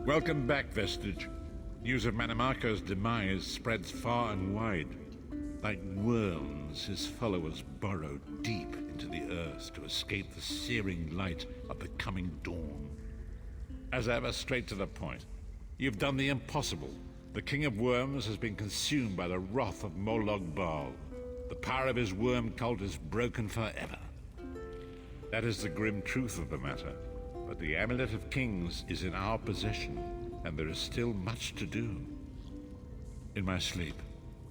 Welcome back, Vestige. News of Manimarco's demise spreads far and wide. Like worms, his followers burrow deep into the earth to escape the searing light of the coming dawn. As ever, straight to the point. You've done the impossible. The King of Worms has been consumed by the wrath of Molog Bal. The power of his worm cult is broken forever. That is the grim truth of the matter. But the Amulet of Kings is in our possession, and there is still much to do. In my sleep,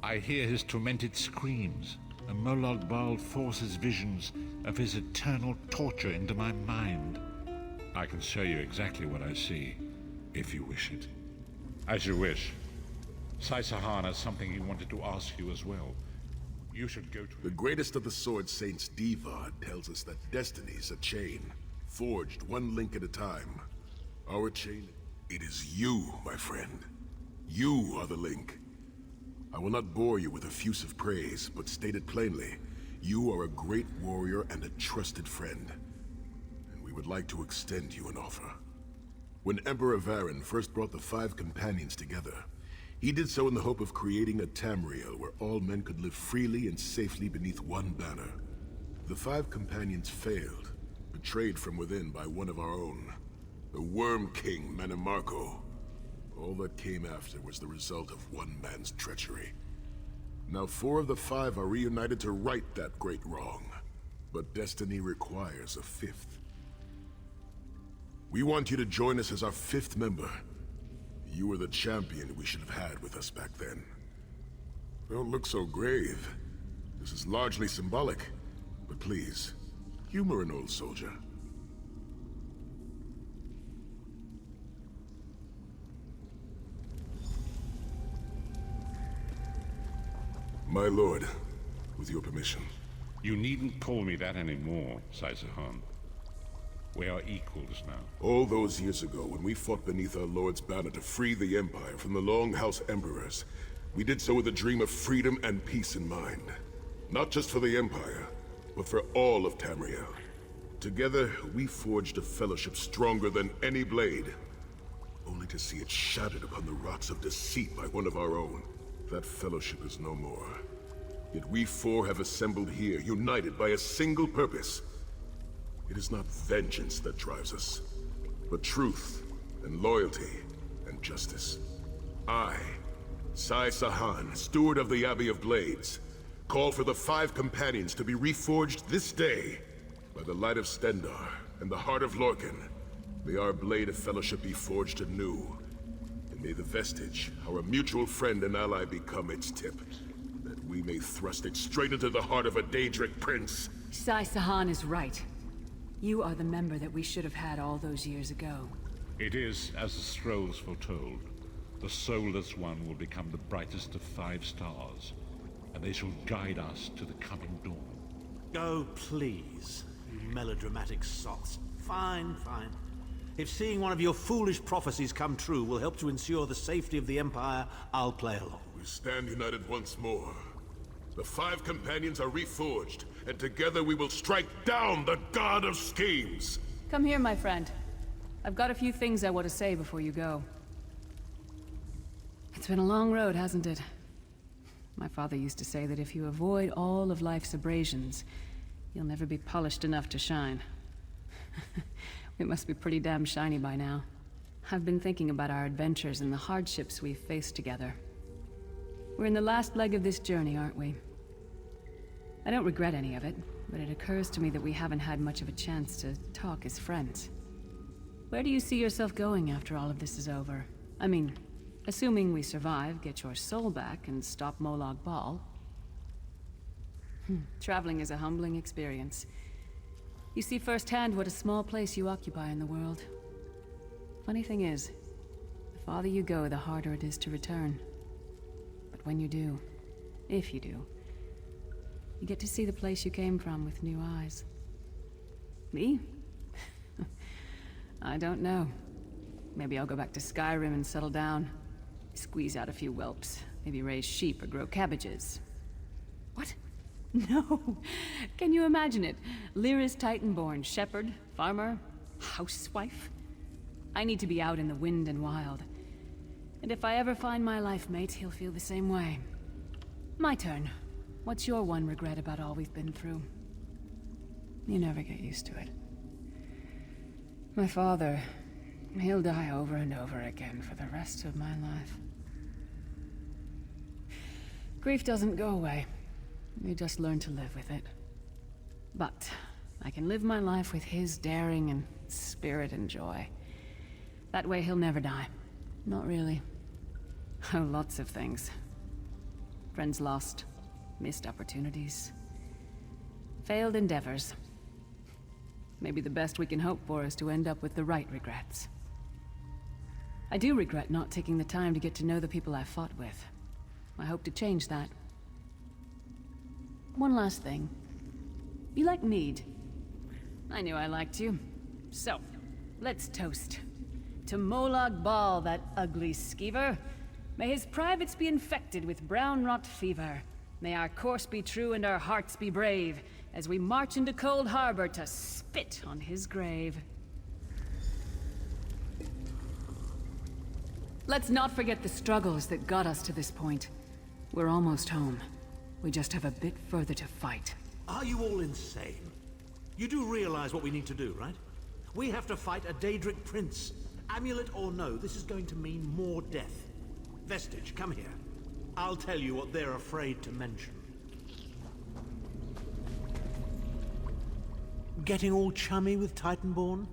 I hear his tormented screams, and Molog Bal forces visions of his eternal torture into my mind. I can show you exactly what I see, if you wish it. As you wish. Sai-Sahan has something he wanted to ask you as well. You should go to... The greatest of the Sword Saints, Divad, tells us that destiny's a chain, forged one link at a time. Our chain, it is you, my friend. You are the link. I will not bore you with effusive praise, but state it plainly. You are a great warrior and a trusted friend. And we would like to extend you an offer. When Emperor Varen first brought the 5 companions together, he did so in the hope of creating a Tamriel where all men could live freely and safely beneath one banner. The 5 companions failed, betrayed from within by one of our own, the Worm King Manimarco. All that came after was the result of one man's treachery. Now 4 of the 5 are reunited to right that great wrong, but destiny requires a 5th. We want you to join us as our 5th member. You were the champion we should have had with us back then. Don't look so grave. This is largely symbolic, but please, humor an old soldier. My lord, with your permission. You needn't call me that anymore, Sai-Sahan. We are equals now. All those years ago, when we fought beneath our Lord's banner to free the Empire from the Longhouse Emperors, we did so with a dream of freedom and peace in mind. Not just for the Empire, but for all of Tamriel. Together, we forged a fellowship stronger than any blade, only to see it shattered upon the rocks of deceit by one of our own. That fellowship is no more. Yet we 4 have assembled here, united by a single purpose. It is not vengeance that drives us, but truth and loyalty and justice. I, Sai-Sahan, steward of the Abbey of Blades, call for the 5 companions to be reforged this day. By the light of Stendarr and the heart of Lorkhan, may our blade of fellowship be forged anew. And may the Vestige, our mutual friend and ally, become its tip, that we may thrust it straight into the heart of a Daedric prince. Sai-Sahan is right. You are the member that we should have had all those years ago. It is, as the scrolls foretold. The soulless one will become the brightest of 5 stars, and they shall guide us to the coming dawn. Oh, please, you melodramatic sots. Fine, fine. If seeing one of your foolish prophecies come true will help to ensure the safety of the Empire, I'll play along. We stand united once more. The 5 companions are reforged, and together we will strike down the God of Schemes! Come here, my friend. I've got a few things I want to say before you go. It's been a long road, hasn't it? My father used to say that if you avoid all of life's abrasions, you'll never be polished enough to shine. It must be pretty damn shiny by now. I've been thinking about our adventures and the hardships we've faced together. We're in the last leg of this journey, aren't we? I don't regret any of it, but it occurs to me that we haven't had much of a chance to talk as friends. Where do you see yourself going after all of this is over? I mean, assuming we survive, get your soul back, and stop Molog Bal. Traveling is a humbling experience. You see firsthand what a small place you occupy in the world. Funny thing is, the farther you go, the harder it is to return. But when you do, if you do, you get to see the place you came from with new eyes. Me? I don't know. Maybe I'll go back to Skyrim and settle down. Squeeze out a few whelps. Maybe raise sheep or grow cabbages. What? No. Can you imagine it? Lyra's Titan-born shepherd, farmer, housewife. I need to be out in the wind and wild. And if I ever find my life mate, he'll feel the same way. My turn. What's your one regret about all we've been through? You never get used to it. My father, he'll die over and over again for the rest of my life. Grief doesn't go away. You just learn to live with it. But I can live my life with his daring and spirit and joy. That way he'll never die. Not really. Oh, lots of things. Friends lost, missed opportunities, failed endeavors. Maybe the best we can hope for is to end up with the right regrets. I do regret not taking the time to get to know the people I fought with. I hope to change that. One last thing. You like mead? I knew I liked you. So, let's toast. To Molag Bal, that ugly skeever. May his privates be infected with brown rot fever. May our course be true and our hearts be brave, as we march into Cold Harbor to spit on his grave. Let's not forget the struggles that got us to this point. We're almost home. We just have a bit further to fight. Are you all insane? You do realize what we need to do, right? We have to fight a Daedric prince. Amulet or no, this is going to mean more death. Vestige, come here. I'll tell you what they're afraid to mention. Getting all chummy with Titanborn?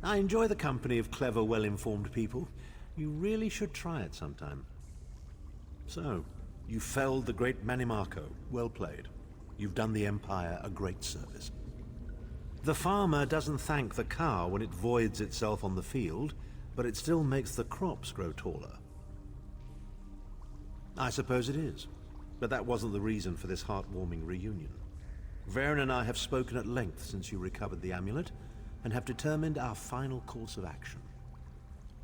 I enjoy the company of clever, well-informed people. You really should try it sometime. So, you felled the great Manimarco. Well played. You've done the Empire a great service. The farmer doesn't thank the cow when it voids itself on the field, but it still makes the crops grow taller. I suppose it is, but that wasn't the reason for this heartwarming reunion. Varen and I have spoken at length since you recovered the amulet, and have determined our final course of action.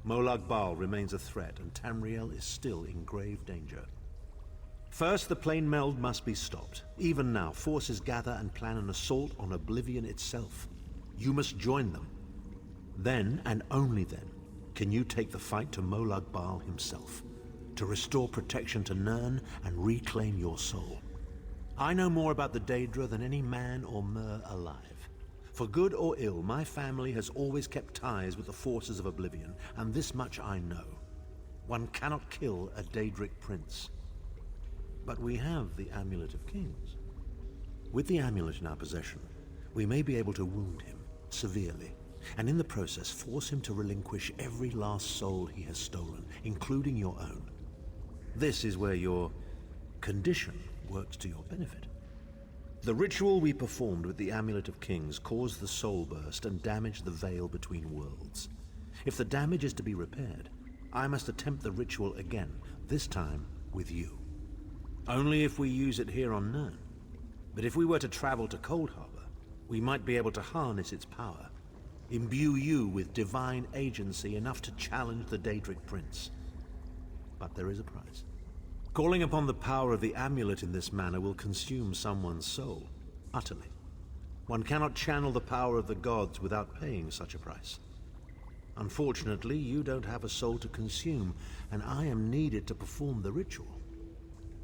Molag Bal remains a threat, and Tamriel is still in grave danger. First, the plane meld must be stopped. Even now, forces gather and plan an assault on Oblivion itself. You must join them. Then, and only then, can you take the fight to Molag Bal himself, to restore protection to Nirn and reclaim your soul. I know more about the Daedra than any man or mer alive. For good or ill, my family has always kept ties with the forces of Oblivion, and this much I know. One cannot kill a Daedric prince. But we have the Amulet of Kings. With the amulet in our possession, we may be able to wound him severely, and in the process force him to relinquish every last soul he has stolen, including your own. This is where your condition works to your benefit. The ritual we performed with the Amulet of Kings caused the soul burst and damaged the veil between worlds. If the damage is to be repaired, I must attempt the ritual again, this time with you. Only if we use it here on Nirn. But if we were to travel to Cold Harbor, we might be able to harness its power, imbue you with divine agency enough to challenge the Daedric Prince. But there is a price. Calling upon the power of the amulet in this manner will consume someone's soul, utterly. One cannot channel the power of the gods without paying such a price. Unfortunately, you don't have a soul to consume, and I am needed to perform the ritual.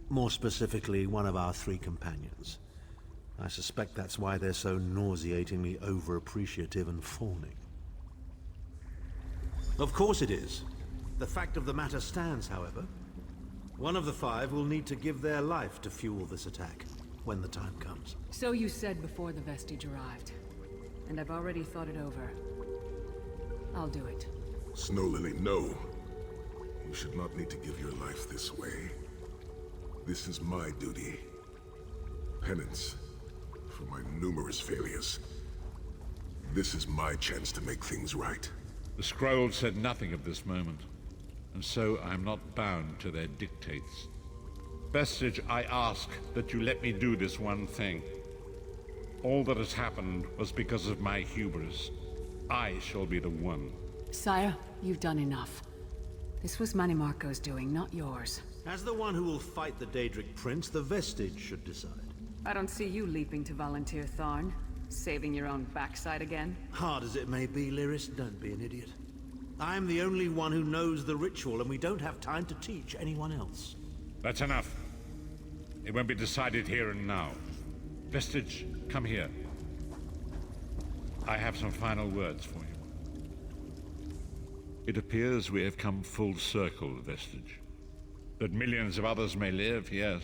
More specifically, one of our 3 companions. I suspect that's why they're so nauseatingly over-appreciative and fawning. Of course it is. The fact of the matter stands, however. One of the 5 will need to give their life to fuel this attack, when the time comes. So you said before the vestige arrived. And I've already thought it over. I'll do it. Snow Lily, no. You should not need to give your life this way. This is my duty. Penance for my numerous failures. This is my chance to make things right. The scroll said nothing of this moment, and so I am not bound to their dictates. Vestige, I ask that you let me do this one thing. All that has happened was because of my hubris. I shall be the one. Sire, you've done enough. This was Manimarco's doing, not yours. As the one who will fight the Daedric Prince, the Vestige should decide. I don't see you leaping to volunteer, Tharn. Saving your own backside again. Hard as it may be, Lyris, don't be an idiot. I'm the only one who knows the ritual, and we don't have time to teach anyone else. That's enough. It won't be decided here and now. Vestige, come here. I have some final words for you. It appears we have come full circle, Vestige. That millions of others may live, yes.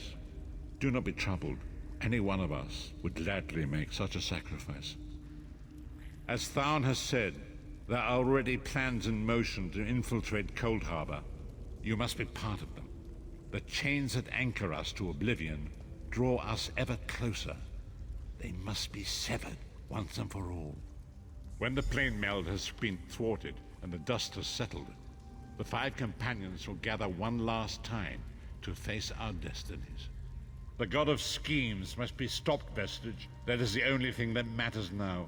Do not be troubled. Any one of us would gladly make such a sacrifice. As Tharn has said, there are already plans in motion to infiltrate Cold Harbor. You must be part of them. The chains that anchor us to oblivion draw us ever closer. They must be severed once and for all. When the plane meld has been thwarted and the dust has settled, the 5 companions will gather one last time to face our destinies. The god of schemes must be stopped, Vestige. That is the only thing that matters now.